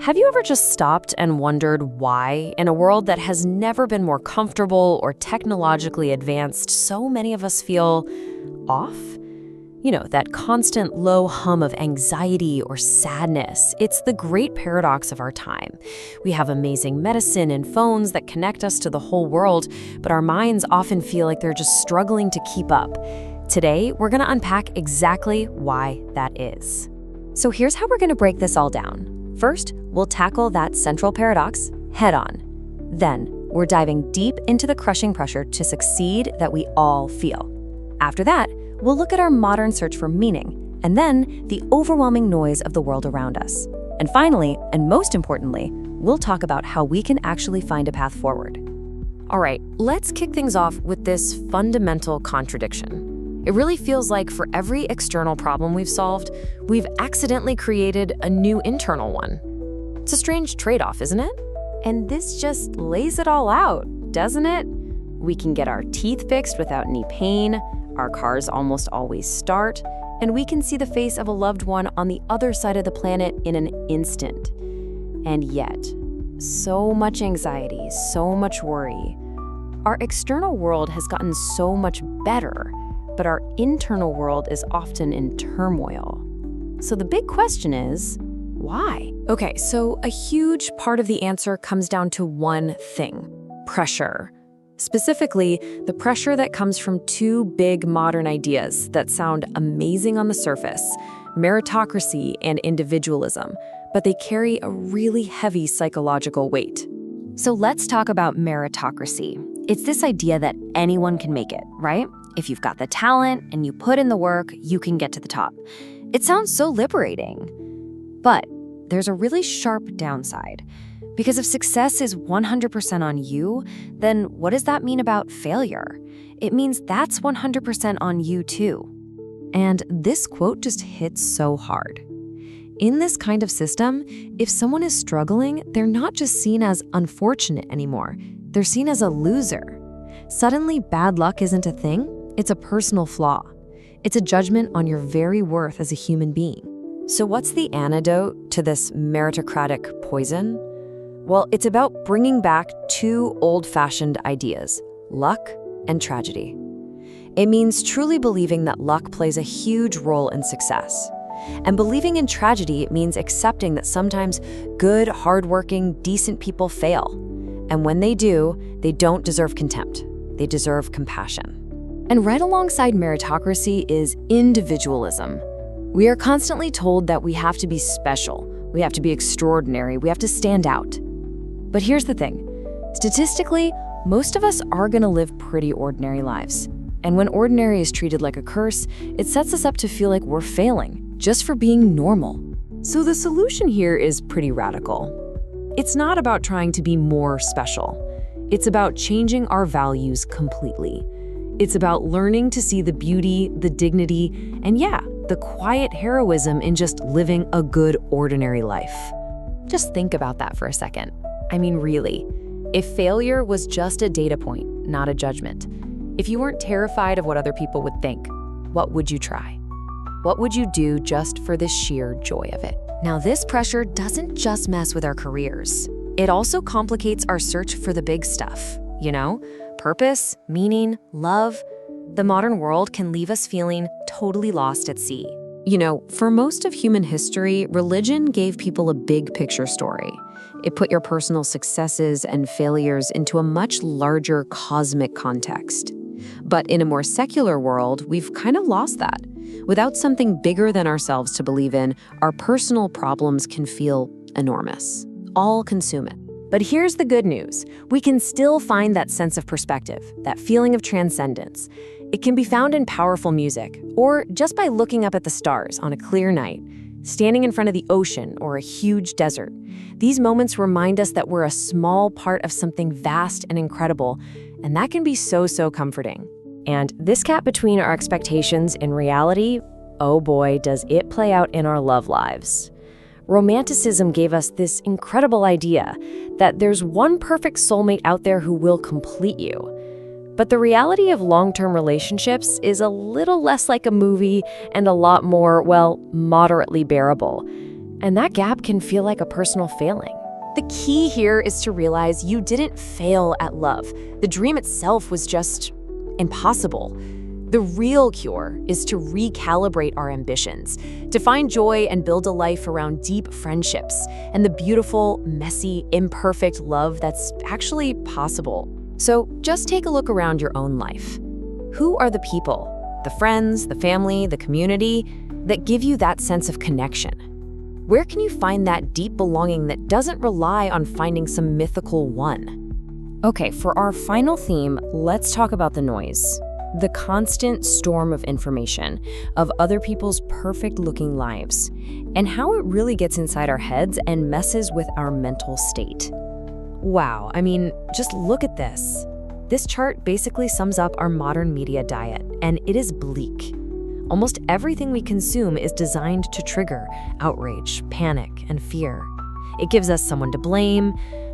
Have you ever just stopped and wondered why, in a world that has never been more comfortable or technologically advanced, so many of us feel off? That constant low hum of anxiety or sadness. It's the great paradox of our time. We have amazing medicine and phones that connect us to the whole world, but our minds often feel like they're just struggling to keep up. Today, we're going to unpack exactly why that is. So here's how we're going to break this all down. First, we'll tackle that central paradox head on. Then, we're diving deep into the crushing pressure to succeed that we all feel. After that, we'll look at our modern search for meaning, and then the overwhelming noise of the world around us. And finally, and most importantly, we'll talk about how we can actually find a path forward. All right, let's kick things off with this fundamental contradiction. It really feels like for every external problem we've solved, we've accidentally created a new internal one. It's a strange trade-off, isn't it? And this just lays it all out, doesn't it? We can get our teeth fixed without any pain, our cars almost always start, and we can see the face of a loved one on the other side of the planet in an instant. And yet, so much anxiety, so much worry. Our external world has gotten so much better, but our internal world is often in turmoil. So the big question is, why? Okay, so a huge part of the answer comes down to one thing: pressure. Specifically, the pressure that comes from two big modern ideas that sound amazing on the surface: meritocracy and individualism, but they carry a really heavy psychological weight. So let's talk about meritocracy. It's this idea that anyone can make it, right? If you've got the talent and you put in the work, you can get to the top. It sounds so liberating. But there's a really sharp downside. Because if success is 100% on you, then what does that mean about failure? It means that's 100% on you too. And this quote just hits so hard. In this kind of system, if someone is struggling, they're not just seen as unfortunate anymore. They're seen as a loser. Suddenly, bad luck isn't a thing. It's a personal flaw. It's a judgment on your very worth as a human being. So what's the antidote to this meritocratic poison? Well, it's about bringing back two old-fashioned ideas: luck and tragedy. It means truly believing that luck plays a huge role in success. And believing in tragedy means accepting that sometimes good, hardworking, decent people fail. And when they do, they don't deserve contempt. They deserve compassion. And right alongside meritocracy is individualism. We are constantly told that we have to be special, we have to be extraordinary, we have to stand out. But here's the thing. Statistically, most of us are going to live pretty ordinary lives. And when ordinary is treated like a curse, it sets us up to feel like we're failing just for being normal. So the solution here is pretty radical. It's not about trying to be more special. It's about changing our values completely. It's about learning to see the beauty, the dignity, and the quiet heroism in just living a good, ordinary life. Just think about that for a second. I mean, really, if failure was just a data point, not a judgment, if you weren't terrified of what other people would think, what would you try? What would you do just for the sheer joy of it? Now, this pressure doesn't just mess with our careers. It also complicates our search for the big stuff, purpose, meaning, love. The modern world can leave us feeling totally lost at sea. For most of human history, religion gave people a big picture story. It put your personal successes and failures into a much larger cosmic context. But in a more secular world, we've kind of lost that. Without something bigger than ourselves to believe in, our personal problems can feel enormous, all-consuming. But here's the good news. We can still find that sense of perspective, that feeling of transcendence. It can be found in powerful music, or just by looking up at the stars on a clear night, standing in front of the ocean or a huge desert. These moments remind us that we're a small part of something vast and incredible, and that can be so comforting. And this gap between our expectations and reality, oh boy, does it play out in our love lives. Romanticism gave us this incredible idea that there's one perfect soulmate out there who will complete you. But the reality of long-term relationships is a little less like a movie and a lot more, moderately bearable. And that gap can feel like a personal failing. The key here is to realize you didn't fail at love. The dream itself was just impossible. The real cure is to recalibrate our ambitions, to find joy and build a life around deep friendships and the beautiful, messy, imperfect love that's actually possible. So just take a look around your own life. Who are the people, the friends, the family, the community that give you that sense of connection? Where can you find that deep belonging that doesn't rely on finding some mythical one? Okay, for our final theme, let's talk about the noise. The constant storm of information, of other people's perfect-looking lives, and how it really gets inside our heads and messes with our mental state. Wow, I mean, just look at this. This chart basically sums up our modern media diet, and it is bleak. Almost everything we consume is designed to trigger outrage, panic, and fear. It gives us someone to blame,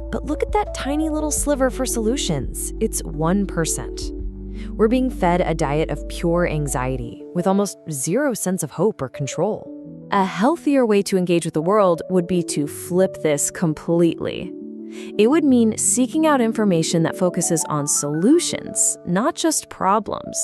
but look at that tiny little sliver for solutions. It's 1%. We're being fed a diet of pure anxiety, with almost zero sense of hope or control. A healthier way to engage with the world would be to flip this completely. It would mean seeking out information that focuses on solutions, not just problems.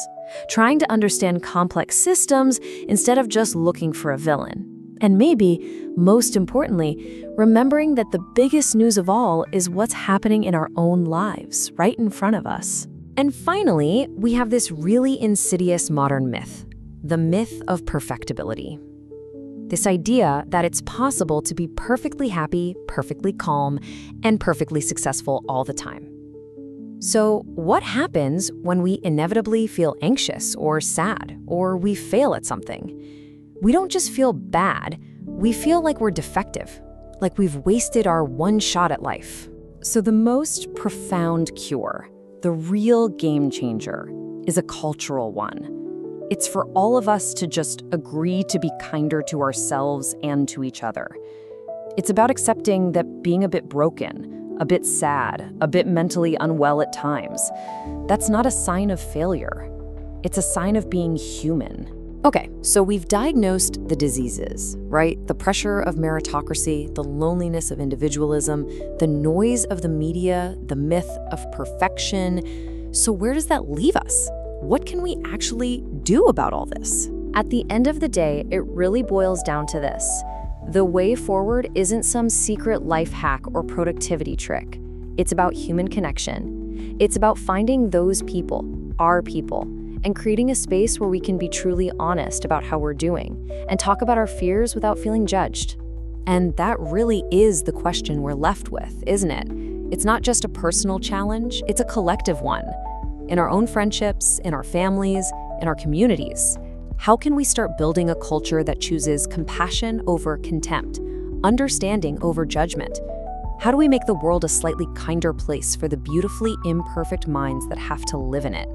Trying to understand complex systems instead of just looking for a villain. And maybe, most importantly, remembering that the biggest news of all is what's happening in our own lives, right in front of us. And finally, we have this really insidious modern myth, the myth of perfectibility. This idea that it's possible to be perfectly happy, perfectly calm, and perfectly successful all the time. So, what happens when we inevitably feel anxious or sad, or we fail at something? We don't just feel bad, we feel like we're defective, like we've wasted our one shot at life. So the most profound cure, the real game changer, is a cultural one. It's for all of us to just agree to be kinder to ourselves and to each other. It's about accepting that being a bit broken, a bit sad, a bit mentally unwell at times, that's not a sign of failure. It's a sign of being human. Okay, so we've diagnosed the diseases, right? The pressure of meritocracy, the loneliness of individualism, the noise of the media, the myth of perfection. So where does that leave us? What can we actually do about all this? At the end of the day, it really boils down to this. The way forward isn't some secret life hack or productivity trick. It's about human connection. It's about finding those people, our people, and creating a space where we can be truly honest about how we're doing and talk about our fears without feeling judged. And that really is the question we're left with, isn't it? It's not just a personal challenge, it's a collective one. In our own friendships, in our families, in our communities. How can we start building a culture that chooses compassion over contempt, understanding over judgment? How do we make the world a slightly kinder place for the beautifully imperfect minds that have to live in it?